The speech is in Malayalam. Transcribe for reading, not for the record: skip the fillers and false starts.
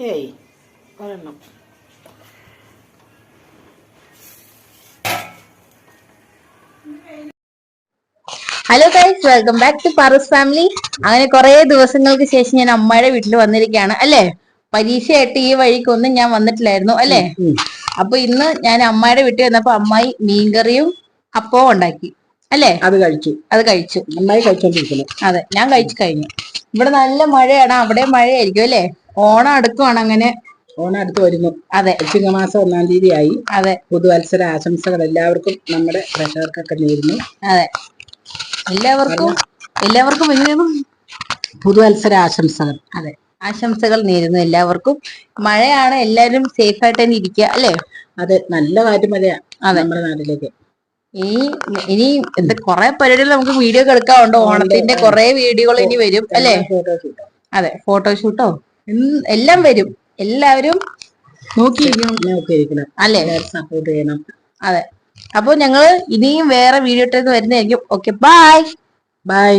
ഏയ് ഒരെണ്ണം. Hello guys, welcome back to Paaru's family. അങ്ങനെ കുറെ ദിവസങ്ങൾക്ക് ശേഷം ഞാൻ അമ്മയുടെ വീട്ടിൽ വന്നിരിക്കുകയാണ് അല്ലേ. പരീക്ഷയായിട്ട് ഈ വഴിക്കൊന്നും ഞാൻ വന്നിട്ടില്ലായിരുന്നു അല്ലേ. അപ്പൊ ഇന്ന് ഞാൻ അമ്മയുടെ വീട്ടിൽ വന്നപ്പോ അമ്മായി മീൻകറിയും അപ്പവും ഉണ്ടാക്കി അല്ലേ. അത് കഴിച്ചു. നന്നായി കഴിച്ചോണ്ടിരിക്കുന്നു. അതെ, ഞാൻ കഴിച്ചു കഴിഞ്ഞു. ഇവിടെ നല്ല മഴയാണ്, അവിടെ മഴയായിരിക്കും അല്ലേ. ഓണം അടുക്കുവാണ്. അങ്ങനെ ഓണം അടുത്ത് വരുന്നു. അതെ, ചിങ്ങമാസം 1-ാം തീയതി ആയി. അതെ, പുതുവത്സര ആശംസകൾ എല്ലാവർക്കും നമ്മുടെ പ്രേക്ഷകർക്കൊക്കെ നേരുന്നു. അതെ, എല്ലാവർക്കും എങ്ങനെയാണ് പുതുവത്സര ആശംസകൾ. അതെ, ആശംസകൾ നേരുന്നു എല്ലാവർക്കും. മഴയാണ്, എല്ലാവരും സേഫ് ആയിട്ട് തന്നെ ഇരിക്കുക അല്ലേ. അതെ, നല്ല കാറ്റ് മഴയാ നമ്മുടെ നാട്ടിലേക്ക്. ഇനി എന്താ കൊറേ പരിപാടികൾ നമുക്ക് വീഡിയോ എടുക്കാറുണ്ട്. ഓണത്തിന്റെ കുറെ വീഡിയോകൾ ഇനി വരും അല്ലേ. അതെ, ഫോട്ടോഷൂട്ടോ എല്ലാം വരും. എല്ലാവരും നോക്കിയിരിക്കണം അല്ലേ, സപ്പോർട്ട് ചെയ്യണം. അതെ. അപ്പൊ ഞങ്ങള് ഇനിയും വേറെ വീഡിയോ ഇട്ട് വരുന്നതായിരിക്കും. Okay, by.